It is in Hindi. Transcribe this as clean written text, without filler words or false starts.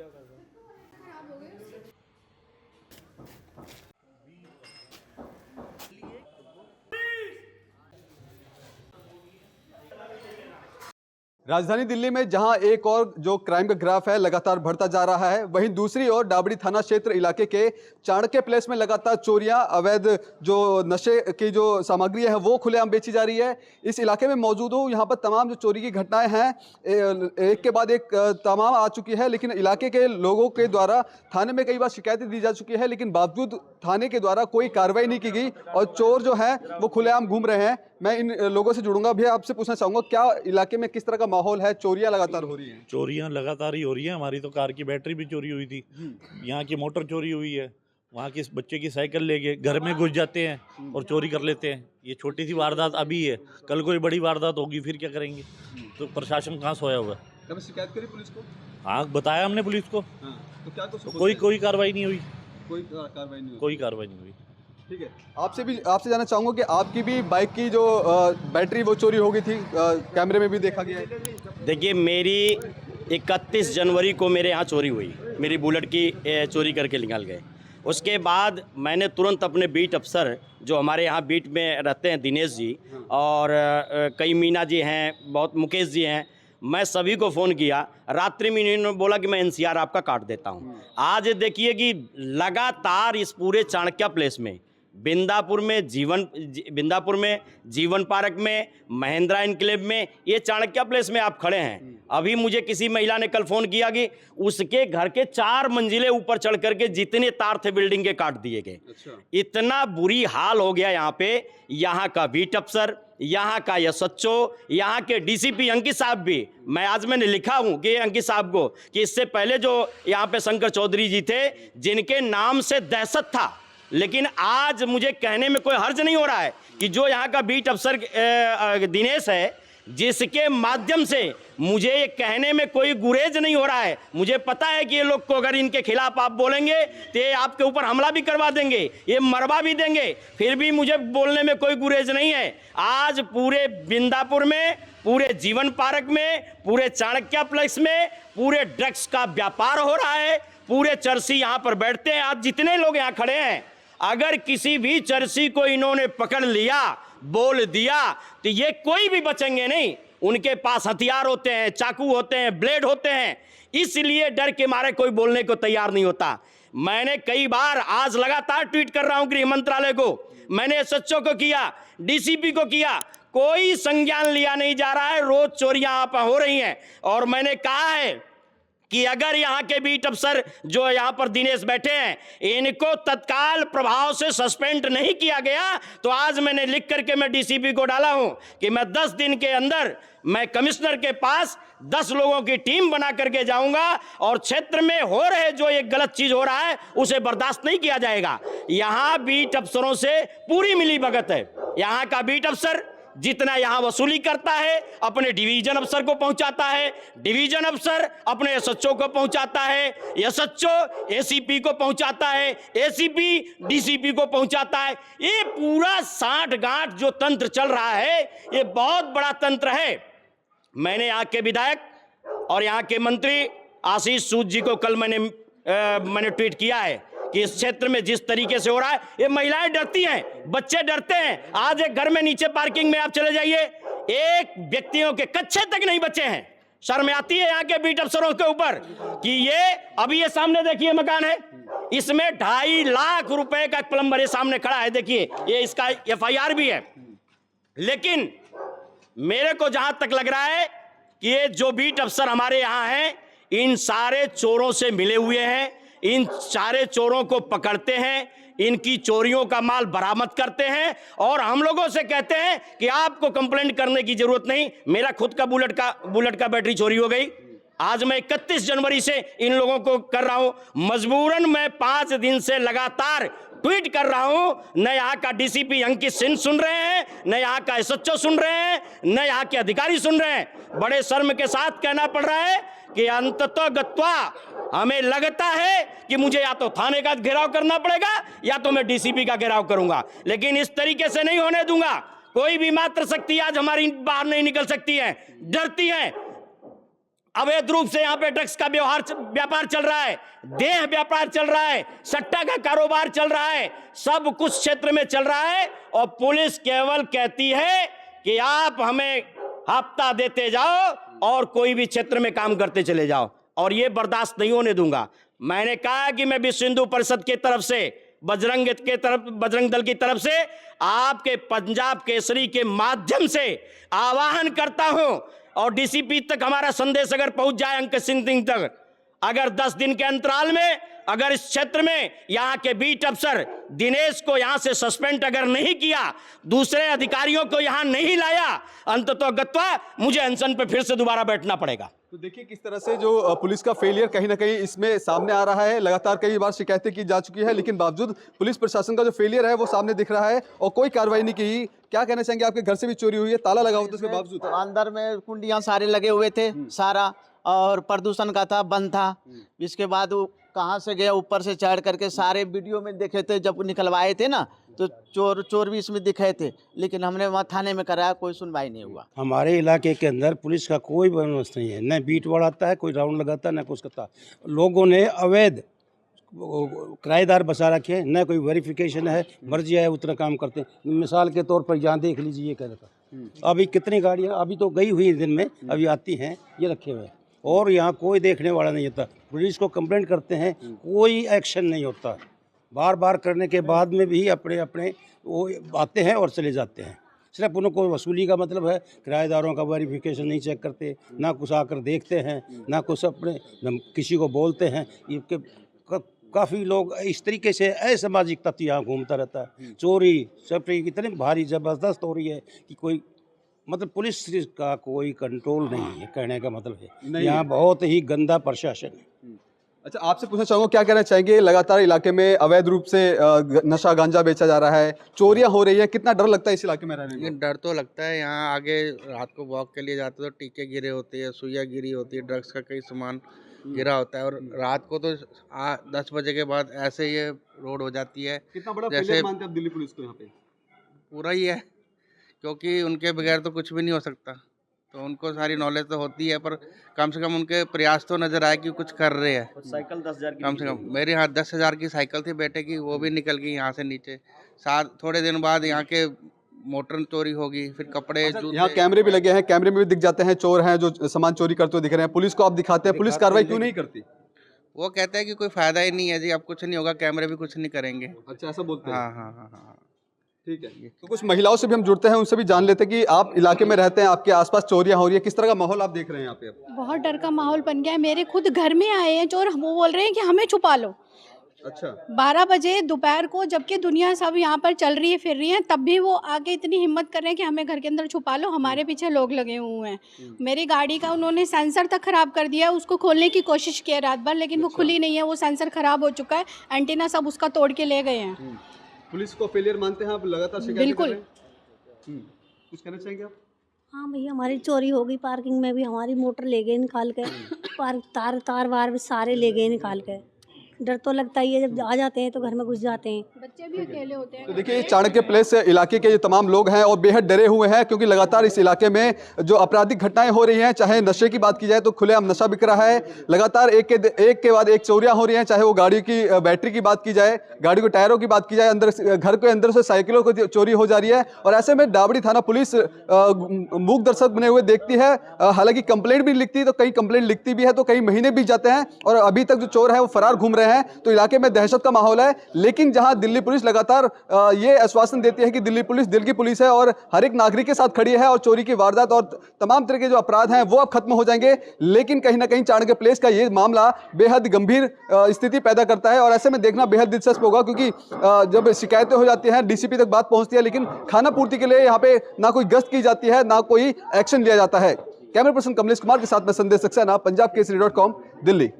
खराब हो गए। राजधानी दिल्ली में जहां एक और जो क्राइम का ग्राफ है लगातार बढ़ता जा रहा है, वहीं दूसरी ओर डाबड़ी थाना क्षेत्र इलाके के चाणक्य प्लेस में लगातार चोरियां, अवैध जो नशे की जो सामग्री है वो खुलेआम बेची जा रही है। इस इलाके में मौजूद हूं, यहां पर तमाम जो चोरी की घटनाएं हैं एक के बाद एक तमाम आ चुकी है, लेकिन इलाके के लोगों के द्वारा थाने में कई बार शिकायतें दी जा चुकी है, लेकिन बावजूद थाने के द्वारा कोई कार्रवाई नहीं की गई और चोर जो है वो खुलेआम घूम रहे हैं। मैं इन लोगों से जुड़ूंगा। भैया आपसे पूछना चाहूंगा, क्या इलाके में किस तरह का माहौल है? चोरियां लगातार हो रही हैं। चोरियां लगातार ही हो रही हैं। हमारी तो कार की बैटरी भी चोरी हुई थी, यहाँ की मोटर चोरी हुई है, वहाँ के बच्चे की साइकिल ले गए, घर में घुस जाते हैं और चोरी कर लेते हैं। ये छोटी सी वारदात अभी है, कल कोई बड़ी वारदात होगी फिर क्या करेंगे? तो प्रशासन कहाँ सोया हुआ है? कभी शिकायत करी पुलिस को? हाँ, बताया हमने पुलिस को। हाँ, तो क्या तो कोई कार्रवाई नहीं हुई। कोई कार्रवाई नहीं हुई। कोई कार्रवाई नहीं हुई। ठीक है, आपसे जानना चाहूंगा कि आपकी भी बाइक की जो बैटरी वो चोरी हो गई थी, कैमरे में भी देखा गया है। देखिए, मेरी 31 जनवरी को मेरे यहाँ चोरी हुई, मेरी बुलेट की चोरी करके निकाल गए। उसके बाद मैंने तुरंत अपने बीट अफसर जो हमारे यहाँ बीट में रहते हैं, दिनेश जी और कई मीना जी हैं, बहुत मुकेश जी हैं, मैं सभी को फ़ोन किया। रात्रि में इन्होंने बोला कि मैं NCR आपका काट देता हूँ। आज देखिए कि लगातार इस पूरे चाणक्य प्लेस में, बिंदापुर में जीवन पार्क में, महिंद्रा इनक्लेव में, ये चाणक्य प्लेस में आप खड़े हैं। अभी मुझे किसी महिला ने कल फ़ोन किया कि उसके घर के 4 मंजिले ऊपर चढ़ करके जितने तार थे बिल्डिंग के काट दिए गए। अच्छा। इतना बुरी हाल हो गया यहाँ पे। यहाँ का बीट अफसर, यहाँ का SHO, यहाँ के DCP अंकित साहब भी, मैंने लिखा हूँ कि अंकित साहब को कि इससे पहले जो यहाँ पे शंकर चौधरी जी थे, जिनके नाम से दहशत था, लेकिन आज मुझे कहने में कोई हर्ज नहीं हो रहा है कि जो यहाँ का बीट अफसर दिनेश है, जिसके माध्यम से मुझे ये कहने में कोई गुरेज नहीं हो रहा है। मुझे पता है कि ये लोग को अगर इनके खिलाफ आप बोलेंगे तो ये आपके ऊपर हमला भी करवा देंगे, ये मरवा भी देंगे, फिर भी मुझे बोलने में कोई गुरेज नहीं है। आज पूरे बिंदापुर में, पूरे जीवन पार्क में, पूरे चाणक्य प्लेस में पूरे ड्रग्स का व्यापार हो रहा है। पूरे चरसी यहाँ पर बैठते हैं। आज जितने लोग यहाँ खड़े हैं, अगर किसी भी चरसी को इन्होंने पकड़ लिया, बोल दिया, तो ये कोई भी बचेंगे नहीं। उनके पास हथियार होते हैं, चाकू होते हैं, ब्लेड होते हैं, इसलिए डर के मारे कोई बोलने को तैयार नहीं होता। मैंने कई बार, आज लगातार ट्वीट कर रहा हूं गृह मंत्रालय को, मैंने SHO को किया, DCP को किया, कोई संज्ञान लिया नहीं जा रहा है। रोज चोरियां यहाँ पर हो रही हैं और मैंने कहा है कि अगर यहाँ के बीट अफसर जो यहाँ पर दिनेश बैठे हैं, इनको तत्काल प्रभाव से सस्पेंड नहीं किया गया, तो आज मैंने लिख करके मैं DCP को डाला हूं कि मैं 10 दिन के अंदर मैं कमिश्नर के पास 10 लोगों की टीम बना करके जाऊंगा और क्षेत्र में हो रहे जो एक गलत चीज हो रहा है उसे बर्दाश्त नहीं किया जाएगा। यहाँ बीट अफसरों से पूरी मिलीभगत है। यहाँ का बीट अफसर जितना यहाँ वसूली करता है, अपने डिवीजन अफसर को पहुंचाता है, डिवीजन अफसर अपने SHO को पहुंचाता है, SHO ACP को पहुंचाता है, ACP DCP को पहुंचाता है। ये पूरा साठ गांठ जो तंत्र चल रहा है, ये बहुत बड़ा तंत्र है। मैंने यहाँ के विधायक और यहाँ के मंत्री आशीष सूद जी को कल मैंने ट्वीट किया है कि इस क्षेत्र में जिस तरीके से हो रहा है, ये महिलाएं डरती हैं, बच्चे डरते हैं। आज एक घर में नीचे पार्किंग में आप चले जाइए, एक व्यक्तियों के कच्चे तक नहीं बचे हैं। शर्म आती है यहाँ के बीट अफसरों के ऊपर कि ये अभी ये सामने देखिए मकान है, इसमें 2.5 लाख रुपए का प्लम्बर ये सामने खड़ा है, देखिए ये इसका FIR भी है। लेकिन मेरे को जहां तक लग रहा है कि ये जो बीट अफसर हमारे यहाँ हैं, इन सारे चोरों से मिले हुए हैं, इन सारे चोरों को पकड़ते हैं, इनकी चोरियों का माल बरामद करते हैं और हम लोगों से कहते हैं कि आपको कंप्लेंट करने की जरूरत नहीं। मेरा खुद का बुलेट का बैटरी चोरी हो गई। आज मैं 31 जनवरी से इन लोगों को कर रहा हूं। मजबूरन मैं 5 दिन से लगातार ट्वीट कर रहा हूं। न यहाँ का DCP अंकित सिंह सुन रहे हैं, न यहाँ का SHO सुन रहे हैं, न यहाँ के अधिकारी सुन रहे हैं। बड़े शर्म के साथ कहना पड़ रहा है कि अंततः गत्वा हमें लगता है कि मुझे या तो थाने का घेराव करना पड़ेगा या तो मैं DCP का घेराव करूंगा, लेकिन इस तरीके से नहीं होने दूंगा। कोई भी मात्र शक्ति आज हमारी बाहर नहीं निकल सकती है, डरती है। अवैध रूप से यहाँ पे ड्रग्स का व्यापार चल रहा है, देह व्यापार चल रहा है, सट्टा का कारोबार चल रहा है, सब कुछ क्षेत्र में चल रहा है। और पुलिस केवल कहती है कि आप हमें हफ्ता देते जाओ और कोई भी क्षेत्र में काम करते चले जाओ, और ये बर्दाश्त नहीं होने दूंगा। मैंने कहा कि मैं विश्व हिंदू परिषद की तरफ से, बजरंग दल की तरफ से आपके पंजाब केसरी के माध्यम से आह्वान करता हूं, और डीसीपी तक हमारा संदेश अगर पहुंच जाए, अंकित सिंह तक, अगर 10 दिन के अंतराल में अगर इस क्षेत्र में यहाँ के बीट अफसर दिनेश को यहाँ से सस्पेंड अगर नहीं किया, दूसरे अधिकारियों को यहाँ नहीं लाया, अंततः गत्वा मुझे अनशन पे फिर से दोबारा बैठना पड़ेगा। तो देखिए किस तरह से जो पुलिस का फेलियर कहीं ना कहीं इसमें सामने आ रहा है। लगातार कई बार शिकायतें की जा चुकी है, लेकिन बावजूद पुलिस प्रशासन का जो फेलियर है वो सामने दिख रहा है और कोई कार्रवाई नहीं की। क्या कहना चाहेंगे? आपके घर से भी चोरी हुई है, ताला लगा हुआ था, उसके बावजूद अंदर में कुंडियां सारे लगे हुए थे सारा, और प्रदूषण का था, बंद था। इसके बाद वो कहाँ से गया, ऊपर से चढ़ करके सारे वीडियो में देखे थे, जब निकलवाए थे ना तो चोर भी इसमें दिखे थे, लेकिन हमने वहाँ थाने में कराया, कोई सुनवाई नहीं हुआ। हमारे इलाके के अंदर पुलिस का कोई बंदोबस्त नहीं है, न बीट बढ़ाता है, कोई राउंड लगाता है, न कुछ करता। लोगों ने अवैध किराएदार बसा रखे हैं, न कोई वेरिफिकेशन है, मर्जी है उतना काम करते हैं। मिसाल के तौर पर यहाँ देख लीजिए, ये कह रहा था अभी कितनी गाड़ियाँ अभी तो गई हुई दिन में अभी आती हैं, ये रखे हुए हैं, और यहाँ कोई देखने वाला नहीं होता। पुलिस को कंप्लेंट करते हैं, कोई एक्शन नहीं होता। बार बार करने के बाद में भी अपने अपने वो आते हैं और चले जाते हैं। सिर्फ उनको वसूली का मतलब है, किराएदारों का वेरिफिकेशन नहीं चेक करते, ना कुछ आकर देखते हैं, ना कुछ अपने किसी को बोलते हैं। ये काफ़ी लोग इस तरीके से असामाजिक तत्व यहाँ घूमता रहता है। चोरी चपरी इतनी भारी ज़बरदस्त हो रही है कि कोई मतलब पुलिस का कोई कंट्रोल नहीं है, कहने का मतलब है यहाँ बहुत ही गंदा प्रशासन है। अच्छा, आपसे पूछना चाहूँगा, क्या कहना चाहेंगे? लगातार इलाके में अवैध रूप से नशा गांजा बेचा जा रहा है, चोरियां हो रही है, कितना डर लगता है इस इलाके में रहने में? डर तो लगता है। यहाँ आगे रात को वॉक के लिए जाते तो टीके गिरे होते हैं, सुइयाँ गिरी होती है, ड्रग्स का कई सामान गिरा होता है, और रात को तो 10 बजे के बाद ऐसे ये रोड हो जाती है। कितना बड़ा जैसे फेलियर मानते हैं आप दिल्ली पुलिस को यहाँ पे? पूरा ही है, क्योंकि उनके बगैर तो कुछ भी नहीं हो सकता। तो उनको सारी नॉलेज तो होती है, पर कम से कम उनके प्रयास तो नजर आए कि कुछ कर रहे हैं। साइकिल 10,000 की कम से कम मेरे यहाँ 10,000 की साइकिल थी बेटे की, वो भी निकल गई यहाँ से नीचे। थोड़े दिन बाद यहाँ के मोटर चोरी होगी, फिर कपड़े यहाँ कैमरे भी लगे हैं, कैमरे में भी दिख जाते हैं चोर हैं जो सामान चोरी करते हुए दिख रहे हैं। पुलिस को आप दिखाते हैं, पुलिस कार्रवाई क्यों नहीं करती? वो कहते हैं कि कोई फायदा ही नहीं है जी, अब कुछ नहीं होगा, कैमरे भी कुछ नहीं करेंगे। अच्छा, ऐसा बोलते हैं? हाँ हाँ हाँ हाँ, ठीक है। तो कुछ महिलाओं से भी हम जुड़ते हैं, उनसे भी जान लेते हैं कि आप इलाके में रहते हैं, आपके आसपास चोरियां हो रही है, किस तरह का माहौल आप देख रहे हैं यहाँ पे? अब बहुत डर का माहौल बन गया है। मेरे खुद घर में आए हैं चोर, वो बोल रहे हैं कि हमें छुपा लो। अच्छा, 12 बजे दोपहर को, जबकि दुनिया सब यहाँ पर चल रही है, फिर रही है, तब भी वो आके इतनी हिम्मत कर रहे हैं कि हमें घर के अंदर छुपा लो, हमारे पीछे लोग लगे हुए हैं। मेरी गाड़ी का उन्होंने सेंसर तक खराब कर दिया, उसको खोलने की कोशिश की है रात भर, लेकिन वो खुली नहीं है, वो सेंसर खराब हो चुका है, एंटीना सब उसका तोड़ के ले गए हैं। पुलिस को फेलियर मानते हैं आप? लगातार शिकायत बिल्कुल। कुछ कहना चाहेंगे आप? हाँ भैया, हमारी चोरी हो गई, पार्किंग में भी हमारी मोटर ले गए निकाल के, तार वार भी सारे ले गए निकाल के। डर तो लगता ही है, जब आ जाते हैं तो घर में घुस जाते हैं, बच्चे भी अकेले होते हैं। तो देखिए, चाणक्य प्लेस इलाके के ये तमाम लोग हैं और बेहद डरे हुए हैं, क्योंकि लगातार इस इलाके में जो आपराधिक घटनाएं हो रही हैं, चाहे नशे की बात की जाए तो खुलेआम नशा बिक रहा है, लगातार एक के बाद एक चोरियां हो रही हैं, चाहे वो गाड़ी की बैटरी की बात की जाए, गाड़ी के टायरों की बात की जाए, अंदर घर के अंदर से साइकिलों को चोरी हो जा रही है। और ऐसे में डाबड़ी थाना पुलिस मूक दर्शक बने हुए देखती है। हालांकि कंप्लेंट भी लिखती है, तो कई कंप्लेंट लिखती भी है तो कई महीने बीत जाते हैं और अभी तक जो चोर है वो फरार घूम रहे हैं। तो इलाके में दहशत का माहौल है। लेकिन जहां दिल्ली पुलिस लगातार ये आश्वासन देती है कि दिल्ली पुलिस दिल की पुलिस है और हर एक नागरिक के साथ खड़ी है और चोरी की वारदात और तमाम तरह के जो अपराध हैं वो अब खत्म हो जाएंगे, लेकिन कहीं ना कहीं चाणक्य प्लेस का ये मामला बेहद गंभीर स्थिति पैदा करता है। और ऐसे में देखना बेहद दिलचस्प होगा, क्योंकि जब शिकायतें हो जाती हैं, डीसीपी तक बात पहुंचती है, लेकिन खाना पूर्ति के लिए यहाँ पे ना कोई गश्त की जाती है, ना कोई एक्शन लिया जाता है। कैमरा पर्सन कमलेश कुमार के साथ में संदेश सक्सेना, पंजाब केसरी.com, दिल्ली।